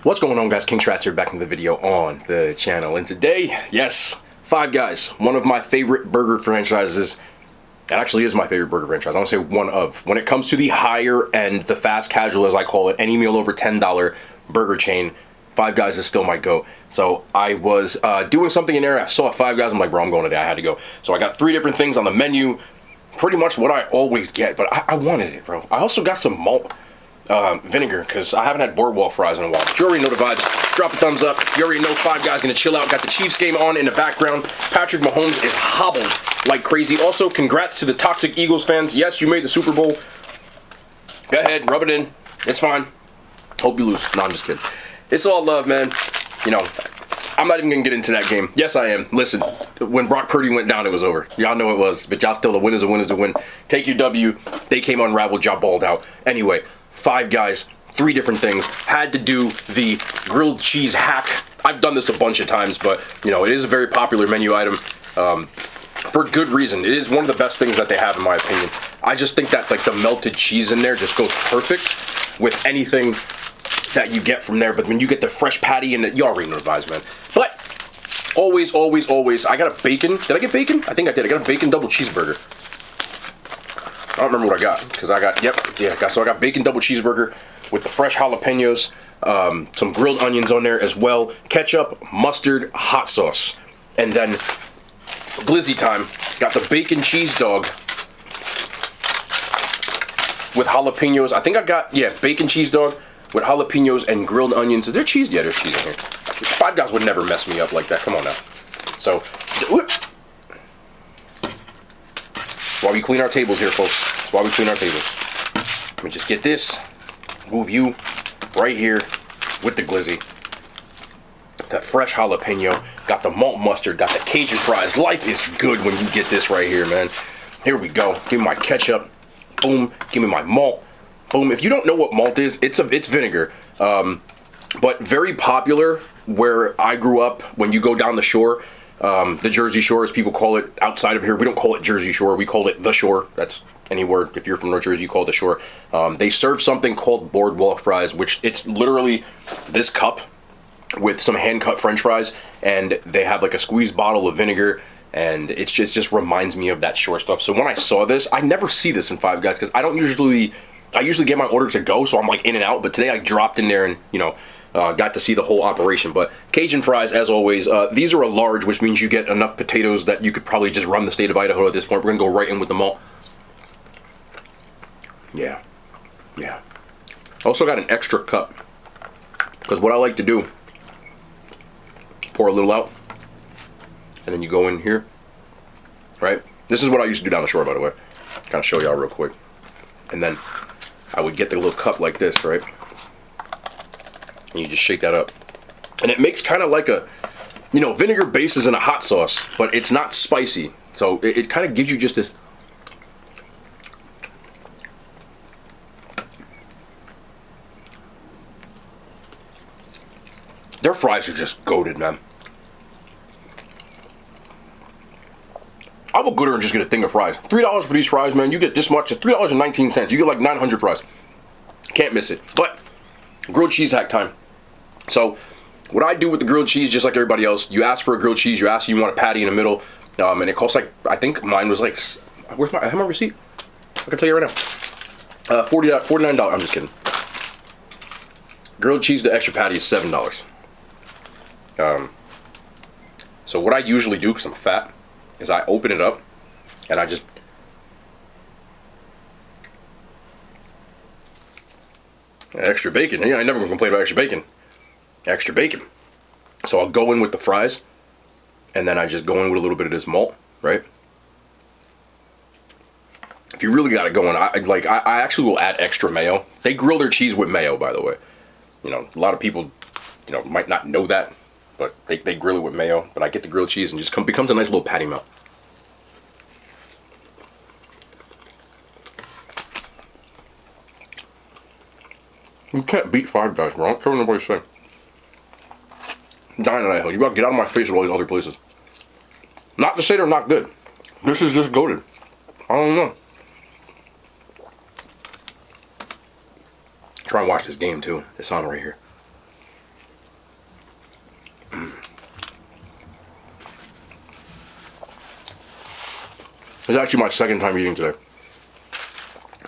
What's going on, guys? King Strats here, back in the video on the channel, and today, yes, Five Guys, one of my favorite burger franchises. It actually is my favorite burger franchise. I want to say one of. When it comes to the higher end, the fast casual, as I call it, any meal over $10 burger chain, Five Guys is still my go. So I was doing something in there. I saw Five Guys. I'm like, bro, I'm going today. I had to go. So I got 3 different things on the menu. Pretty much what I always get, but I wanted it, bro. I also got some malt vinegar, because I haven't had boardwalk fries in a while. But you already know the vibes. Drop a thumbs up. You already know Five Guys gonna chill out. Got the Chiefs game on in the background. Patrick Mahomes is hobbled like crazy. Also, congrats to the toxic Eagles fans. Yes, you made the Super Bowl. Go ahead, rub it in. It's fine. Hope you lose. No, I'm just kidding. It's all love, man. You know, I'm not even gonna get into that game. Yes, I am. Listen, when Brock Purdy went down, it was over. Y'all know it was. But y'all still, the win is a win is a win. Take your W. They came unraveled. Y'all balled out. Anyway, Five Guys, 3 different things. Had to do the grilled cheese hack. I've done this a bunch of times, but, you know, it is a very popular menu item for good reason. It is one of the best things that they have, in my opinion. I just think that, like, the melted cheese in there just goes perfect with anything that you get from there. But when you get the fresh patty and you already know the vibes, man. But always, always, always, I got a bacon. Did I get bacon? I think I did. I got a bacon double cheeseburger. I don't remember what I got, because I got, so I got bacon double cheeseburger with the fresh jalapenos, some grilled onions on there as well, ketchup, mustard, hot sauce, and then glizzy time. Got the bacon cheese dog with jalapenos. I think I got, bacon cheese dog with jalapenos and grilled onions. Is there cheese? Yeah, there's cheese in here. Five Guys would never mess me up like that. Come on now. So, while we clean our tables here, folks. That's why we clean our tables. Let me just get this. Move you right here with the glizzy. That fresh jalapeno. Got the malt mustard. Got the Cajun fries. Life is good when you get this right here, man. Here we go. Give me my ketchup. Boom. Give me my malt. Boom. If you don't know what malt is, it's vinegar. But very popular where I grew up. When you go down the shore, the Jersey Shore, as people call it outside of here. We don't call it Jersey Shore. We call it the Shore. That's anywhere. If you're from North Jersey, you call it the Shore. They serve something called boardwalk fries, which it's literally this cup with some hand-cut French fries, and they have like a squeezed bottle of vinegar, and it just reminds me of that shore stuff. So when I saw this, I never see this in Five Guys, because I usually get my order to go, so I'm like in and out. But today I dropped in there and, you know, got to see the whole operation. But Cajun fries, as always, these are a large, which means you get enough potatoes that you could probably just run the state of Idaho at this point. We're gonna go right in with the malt. Yeah. Also got an extra cup, because what I like to do, pour a little out, and then you go in here, right? This is what I used to do down the shore, by the way. Kind of show y'all real quick. And then I would get the little cup like this, right? And you just shake that up. And it makes kind of like a, you know, vinegar base is in a hot sauce, but it's not spicy. So it kind of gives you just this. Their fries are just goated, man. I will go there and just get a thing of fries. $3 for these fries, man. You get this much. It's $3.19. You get like 900 fries. Can't miss it. But grilled cheese hack time. So what I do with the grilled cheese, just like everybody else, you ask for a grilled cheese. You ask if you want a patty in the middle, and it costs like, I think mine was like, I have my receipt. I can tell you right now. $49. I'm just kidding. Grilled cheese, the extra patty is $7. So what I usually do, because I'm fat, is I open it up and I just extra bacon. Yeah, I never complain about extra bacon. Extra bacon. So I'll go in with the fries, and then I just go in with a little bit of this malt, right? If you really got it going, I actually will add extra mayo. They grill their cheese with mayo, by the way. You know, a lot of people, you know, might not know that, but they grill it with mayo. But I get the grilled cheese and just becomes a nice little patty melt. You can't beat Five Guys, bro. I don't care what nobody say. I'm dying on that hill. You gotta get out of my face with all these other places. Not to say they're not good. This is just goated. I don't know. Try and watch this game too. It's on right here. It's actually my second time eating today.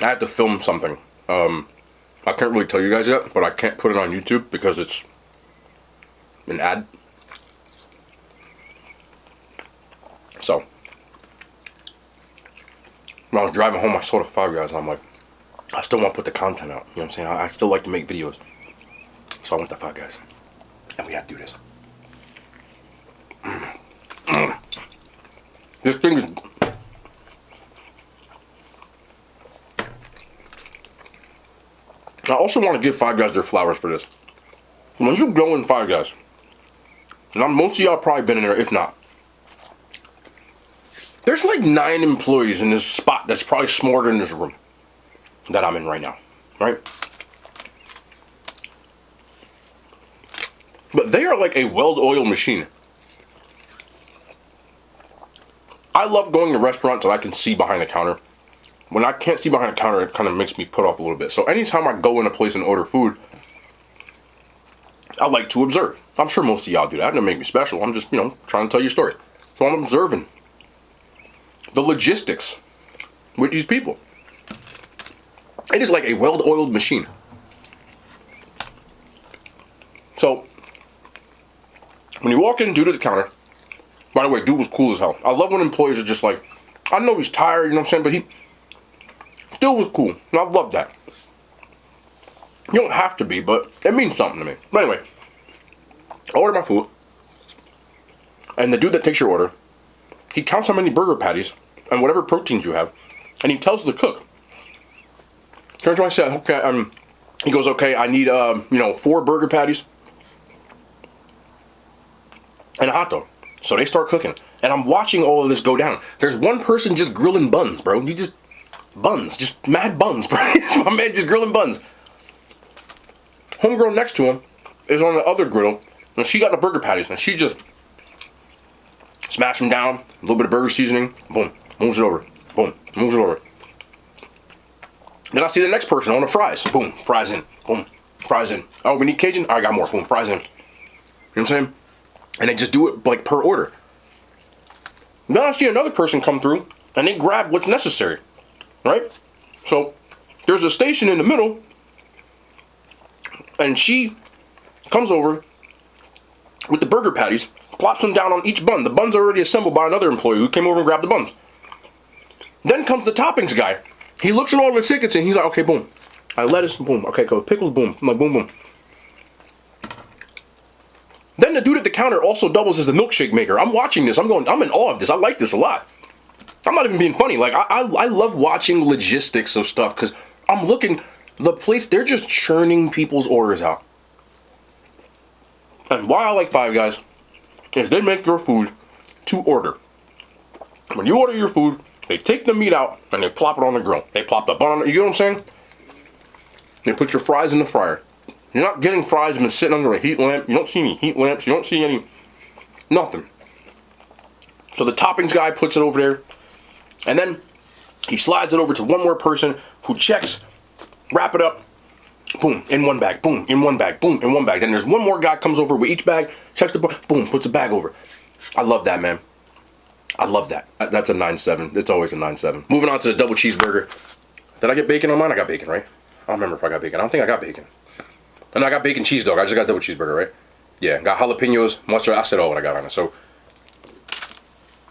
I had to film something. I can't really tell you guys yet, but I can't put it on YouTube because it's an ad. So, when I was driving home, I saw the Five Guys, and I'm like, I still want to put the content out. You know what I'm saying? I still like to make videos. So I went to Five Guys. And we had to do this. This thing is... I also want to give Five Guys their flowers for this. When you go in Five Guys, and most of y'all probably been in there, if not. There's like 9 employees in this spot that's probably smarter than this room that I'm in right now, right? But they are like a well-oiled machine. I love going to restaurants that I can see behind the counter. When I can't see behind the counter, it kind of makes me put off a little bit. So anytime I go in a place and order food, I like to observe. I'm sure most of y'all do that. It doesn't make me special. I'm just, trying to tell you a story. So I'm observing the logistics with these people. It is like a well-oiled machine. So, when you walk in, dude at the counter, by the way, dude was cool as hell. I love when employees are just like, I know he's tired, you know what I'm saying, but he still was cool. And I love that. You don't have to be, but it means something to me. But anyway, I order my food, and the dude that takes your order, he counts how many burger patties and whatever proteins you have, and he tells the cook. Turns around and says, okay, he goes, okay, I need, 4 burger patties and a hot dog. So they start cooking, and I'm watching all of this go down. There's one person just grilling buns, bro. Just mad buns, bro. My man just grilling buns. Homegirl next to him is on the other griddle, and she got the burger patties, and she just smash them down, a little bit of burger seasoning, boom, moves it over, boom, moves it over. Then I see the next person on the fries, boom, fries in, boom, fries in. Oh, we need Cajun? All right, got more, boom, fries in. You know what I'm saying? And they just do it like per order. Then I see another person come through, and they grab what's necessary, right? So there's a station in the middle, and she comes over with the burger patties, plops them down on each bun. The bun's already assembled by another employee who came over and grabbed the buns. Then comes the toppings guy. He looks at all the tickets and he's like, okay, boom. Lettuce, boom. Okay, cool. Pickles, boom. I'm like, boom, boom. Then the dude at the counter also doubles as the milkshake maker. I'm watching this. I'm in awe of this. I like this a lot. I'm not even being funny. Like, I love watching logistics of stuff because I'm looking, the place, they're just churning people's orders out. And why I like Five Guys is they make their food to order. When you order your food, they take the meat out and they plop it on the grill. They plop the bun on it. You know what I'm saying? They put your fries in the fryer. You're not getting fries and sitting under a heat lamp. You don't see any heat lamps. You don't see any, nothing. So the toppings guy puts it over there. And then he slides it over to one more person who checks, wrap it up, boom, in one bag, boom, in one bag, boom, in one bag. Then there's one more guy comes over with each bag, checks the boom, puts the bag over. I love that, man. I love that. That's a 9-7. It's always a 9-7. Moving on to the double cheeseburger. Did I get bacon on mine? I got bacon, right? I don't remember if I got bacon. I don't think I got bacon. And I got bacon cheese dog. I just got double cheeseburger, right? Yeah, got jalapenos, mustard. I said all what I got on it. So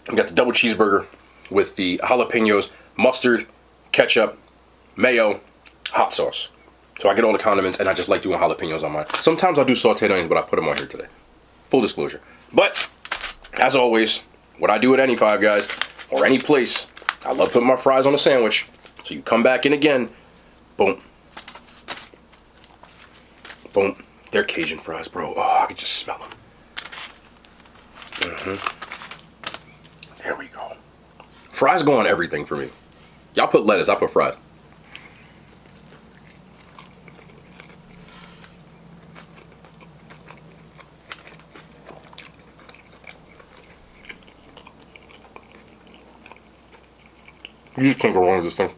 I got the double cheeseburger with the jalapenos, mustard, ketchup, mayo, hot sauce. So I get all the condiments, and I just like doing jalapenos on mine. Sometimes I'll do sauteed onions, but I put them on here today. Full disclosure. But, as always, what I do at any Five Guys, or any place, I love putting my fries on a sandwich. So you come back in again, boom. Boom. They're Cajun fries, bro. Oh, I can just smell them. There we go. Fries go on everything for me. Y'all put lettuce, I put fries. You just can't go wrong with this thing.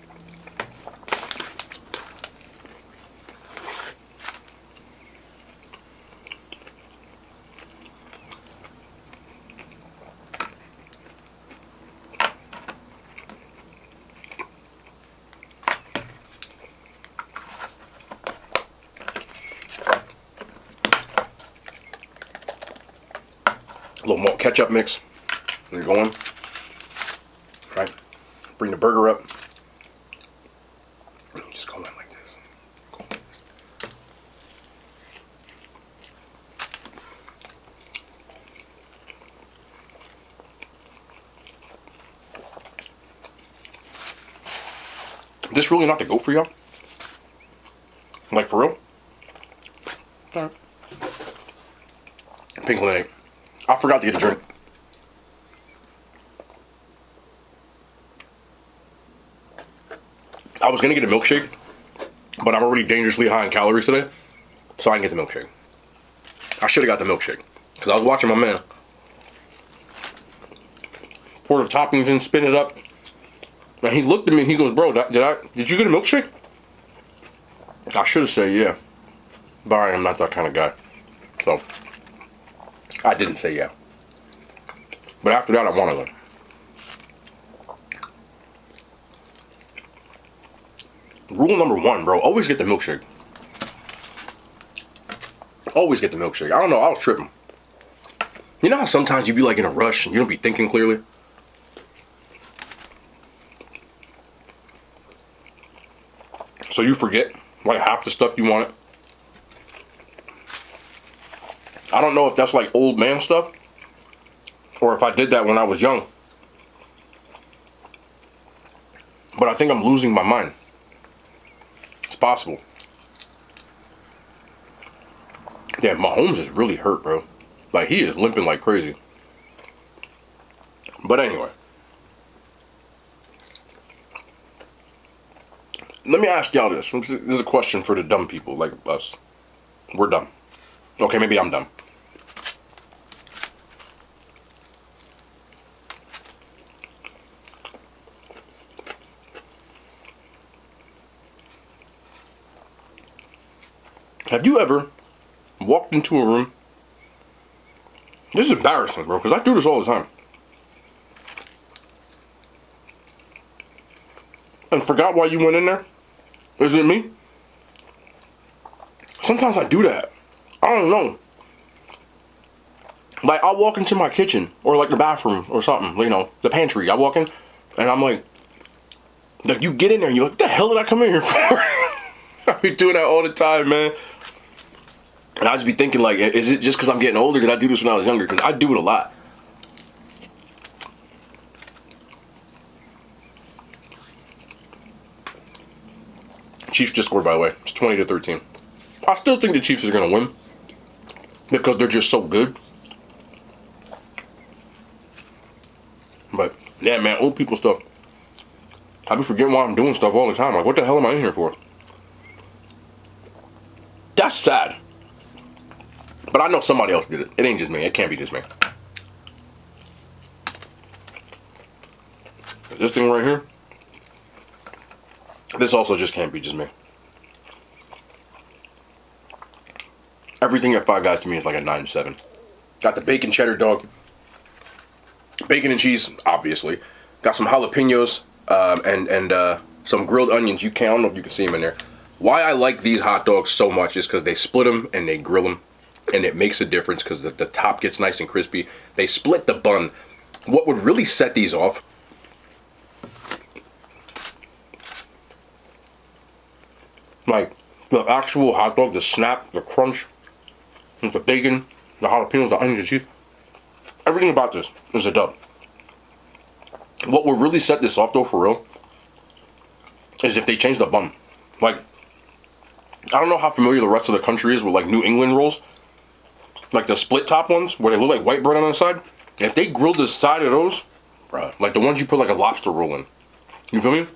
A little more ketchup mix. And you're going. Right? Bring the burger up. Just go in like this. Go in like this. This really not the goat for y'all? Like for real? Alright. Pink lemonade. I forgot to get a drink. I was gonna get a milkshake, but I'm already dangerously high in calories today, so I didn't get the milkshake. I should have got the milkshake, because I was watching my man pour the toppings in, spin it up, and he looked at me and he goes, bro, did you get a milkshake? I should have said yeah, but I am not that kind of guy, so I didn't say yeah. But after that, I wanted one. Rule number 1, bro, always get the milkshake. Always get the milkshake. I don't know, I was tripping. You know how sometimes you be like in a rush and you don't be thinking clearly? So you forget like half the stuff you wanted. I don't know if that's like old man stuff or if I did that when I was young. But I think I'm losing my mind. It's possible. Damn, Mahomes is really hurt, bro. Like, he is limping like crazy. But anyway. Let me ask y'all this. This is a question for the dumb people like us. We're dumb. Okay, maybe I'm dumb. Have you ever walked into a room? This is embarrassing, bro, because I do this all the time. And forgot why you went in there? Is it me? Sometimes I do that. I don't know. Like, I'll walk into my kitchen or like the bathroom or something, you know, the pantry. I walk in and I'm like you get in there and you're like, what the hell did I come in here for? I be doing that all the time, man. And I just be thinking, like, is it just because I'm getting older? Did I do this when I was younger? Because I do it a lot. Chiefs just scored, by the way. It's 20-13. I still think the Chiefs are going to win because they're just so good. But, yeah, man, old people stuff. I be forgetting why I'm doing stuff all the time. Like, what the hell am I in here for? That's sad. But I know somebody else did it. It ain't just me. It can't be just me. This thing right here. This also just can't be just me. Everything at Five Guys to me is like a 9-7. Got the bacon cheddar dog. Bacon and cheese, obviously. Got some jalapenos and some grilled onions. I don't know if you can see them in there. Why I like these hot dogs so much is because they split them and they grill them. And it makes a difference because the top gets nice and crispy. They split the bun. What would really set these off like the actual hot dog, the snap, the crunch, the bacon, the jalapenos, the onions and cheese. Everything about this is a dub. What would really set this off though for real is if they change the bun. Like, I don't know how familiar the rest of the country is with like New England rolls. Like the split top ones where they look like white bread on the side. If they grilled the side of those, bruh, like the ones you put like a lobster roll in. You feel me?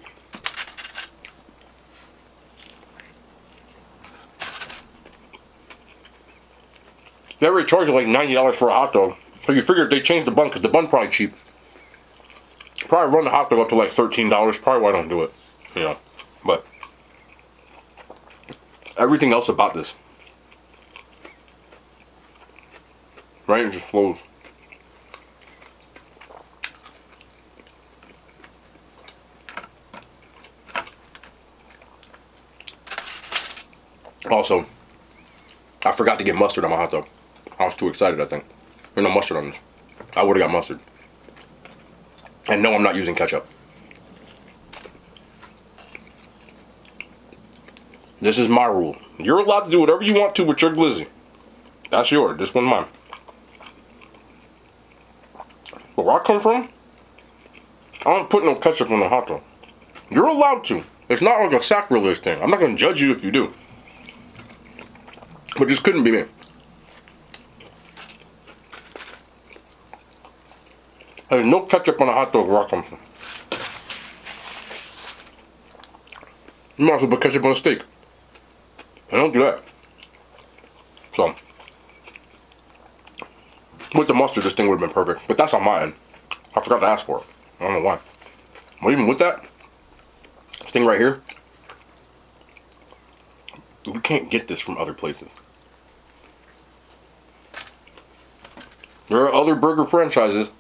They already charge you like $90 for a hot dog. So you figure if they change the bun, because the bun probably cheap. Probably run the hot dog up to like $13. Probably why I don't do it. You know. But everything else about this, right? It just flows. Also, I forgot to get mustard on my hot dog. I was too excited, I think. There's no mustard on this. I would have got mustard. And no, I'm not using ketchup. This is my rule. You're allowed to do whatever you want to with your glizzy. That's yours. This one's mine. But where I come from, I don't put no ketchup on a hot dog. You're allowed to. It's not like a sacrilege thing. I'm not going to judge you if you do. But this couldn't be me. There's no ketchup on a hot dog where I come from. You might as well put ketchup on a steak. I don't do that. So, with the mustard, this thing would have been perfect. But that's on my end. I forgot to ask for it. I don't know why. But even with that, this thing right here, you can't get this from other places. There are other burger franchises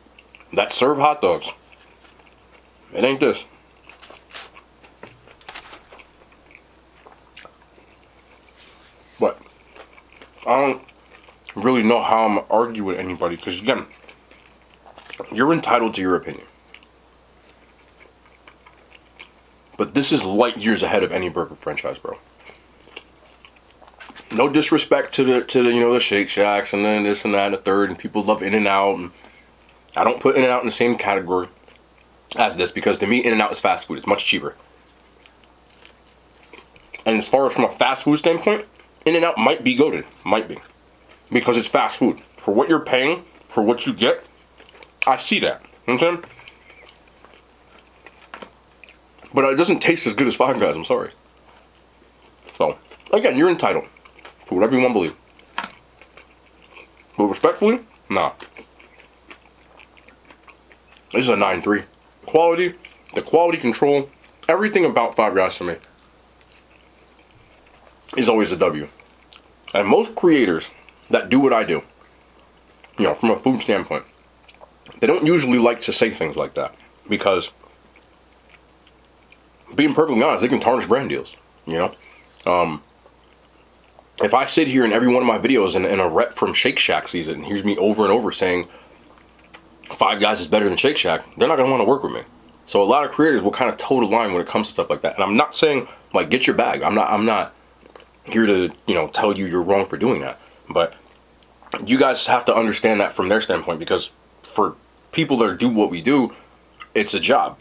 that serve hot dogs. It ain't this. But I don't really know how I'm gonna argue with anybody, because again, you're entitled to your opinion. But this is light years ahead of any burger franchise, bro. No disrespect to the the Shake Shacks and then this and that and the third, and people love In-N-Out, and I don't put In-N-Out in the same category as this, because to me In-N-Out is fast food. It's much cheaper. And as far as from a fast food standpoint, In-N-Out might be goated. Might be. Because it's fast food. For what you're paying, for what you get, I see that. You know what I'm saying? But it doesn't taste as good as Five Guys, I'm sorry. So, again, you're entitled for whatever you want to believe. But respectfully, nah. This is a 9-3. Quality, the quality control, everything about Five Guys to me is always a W. And most creators that do what I do, from a food standpoint, they don't usually like to say things like that, because being perfectly honest, they can tarnish brand deals, If I sit here in every one of my videos and a rep from Shake Shack sees it and hears me over and over saying Five Guys is better than Shake Shack, they're not going to want to work with me. So a lot of creators will kind of toe the line when it comes to stuff like that. And I'm not saying, like, get your bag. I'm not here to, tell you you're wrong for doing that. But you guys have to understand that from their standpoint, because for people that do what we do, it's a job.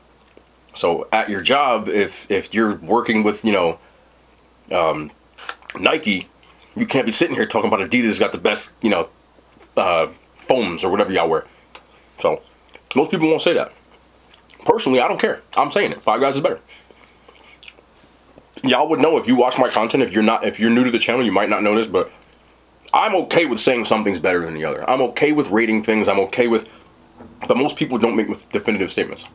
So at your job, if you're working with, Nike, you can't be sitting here talking about Adidas got the best, foams or whatever y'all wear. So most people won't say that. Personally, I don't care. I'm saying it. Five Guys is better. Y'all would know if you watch my content. If you're new to the channel, you might not know this, but I'm okay with saying something's better than the other. I'm okay with rating things. I'm okay with, but most people don't make definitive statements.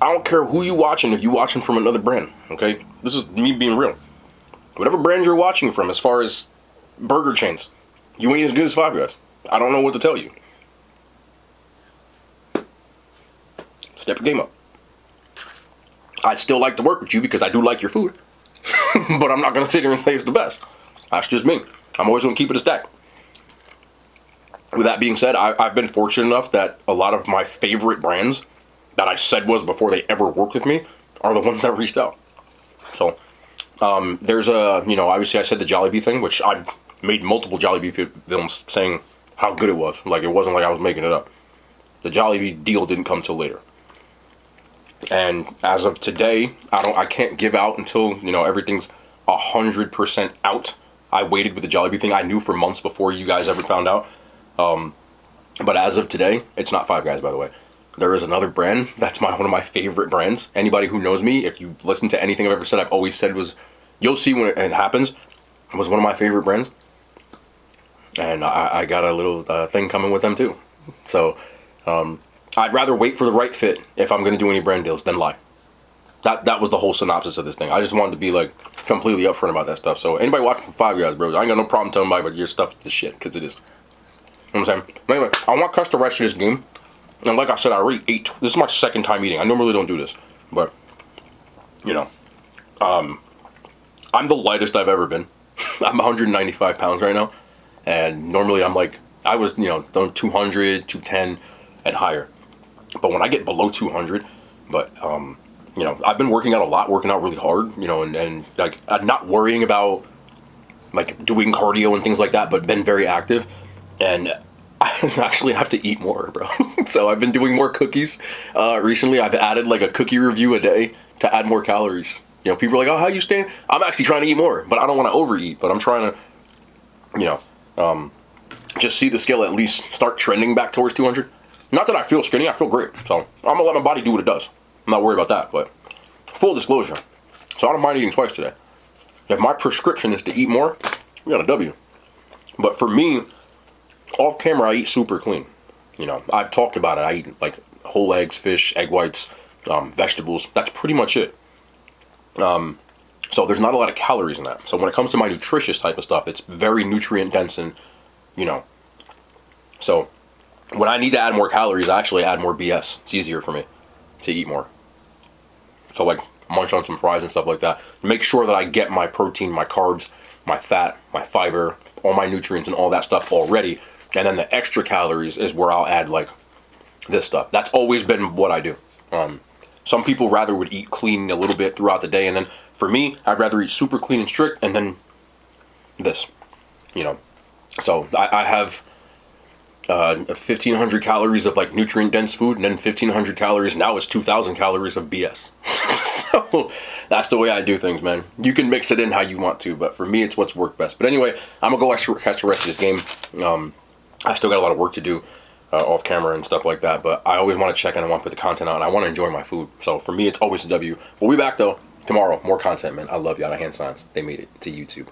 I don't care who you watching. If you watching from another brand, okay? This is me being real. Whatever brand you're watching from, as far as burger chains, you ain't as good as Five Guys. I don't know what to tell you. Step your game up. I'd still like to work with you because I do like your food. But I'm not going to sit here and say it's the best. That's just me. I'm always going to keep it a stack. With that being said, I've been fortunate enough that a lot of my favorite brands that I said was before they ever worked with me are the ones that reached out. So, there's obviously I said the Jollibee thing, which I made multiple Jollibee films saying how good it was. Like, it wasn't like I was making it up. The Jollibee deal didn't come till later. And as of today, I can't give out until, everything's 100% out. I waited with the Jollibee thing. I knew for months before you guys ever found out. But as of today, it's not Five Guys, by the way. There is another brand that's one of my favorite brands. Anybody who knows me, if you listen to anything I've ever said, I've always said you'll see when it happens, was one of my favorite brands. And I got a little thing coming with them too. So, I'd rather wait for the right fit if I'm going to do any brand deals than lie. That was the whole synopsis of this thing. I just wanted to be completely upfront about that stuff. So anybody watching for Five Guys, bro, I ain't got no problem telling anybody, but your stuff is the shit, because it is. You know what I'm saying? But anyway, I want to catch the rest of this game. And like I said, I already ate. This is my second time eating. I normally don't do this. But, I'm the lightest I've ever been. I'm 195 pounds right now. And normally I'm I was, throwing 200, 210 and higher. But when I get below 200, I've been working out a lot, working out really hard, and like I'm not worrying about like doing cardio and things like that, but been very active. And I actually have to eat more, bro. So I've been doing more cookies. Recently, I've added like a cookie review a day to add more calories. People are like, oh, how you staying? I'm actually trying to eat more, but I don't want to overeat. But I'm trying to, just see the scale at least start trending back towards 200. Not that I feel skinny, I feel great. So I'm gonna let my body do what it does. I'm not worried about that, but full disclosure. So I don't mind eating twice today. If my prescription is to eat more, we got a W. But for me, off camera, I eat super clean. I've talked about it. I eat like whole eggs, fish, egg whites, vegetables. That's pretty much it. So there's not a lot of calories in that. So when it comes to my nutritious type of stuff, it's very nutrient dense and, so when I need to add more calories, I actually add more BS. It's easier for me to eat more. So like munch on some fries and stuff like that. Make sure that I get my protein, my carbs, my fat, my fiber, all my nutrients and all that stuff already. And then the extra calories is where I'll add like this stuff. That's always been what I do. Some people rather would eat clean a little bit throughout the day. And then for me, I'd rather eat super clean and strict and then this, So I have 1,500 calories of like nutrient dense food, and then 1,500 calories. Now it's 2,000 calories of BS. So that's the way I do things, man. You can mix it in how you want to, but for me, it's what's worked best. But anyway, I'm gonna go catch the rest of this game. I still got a lot of work to do off camera and stuff like that, but I always want to check in and want to put the content out, and I want to enjoy my food. So for me, it's always a W. We'll be back though tomorrow. More content, man. I love y'all. The hand signs. They made it to YouTube.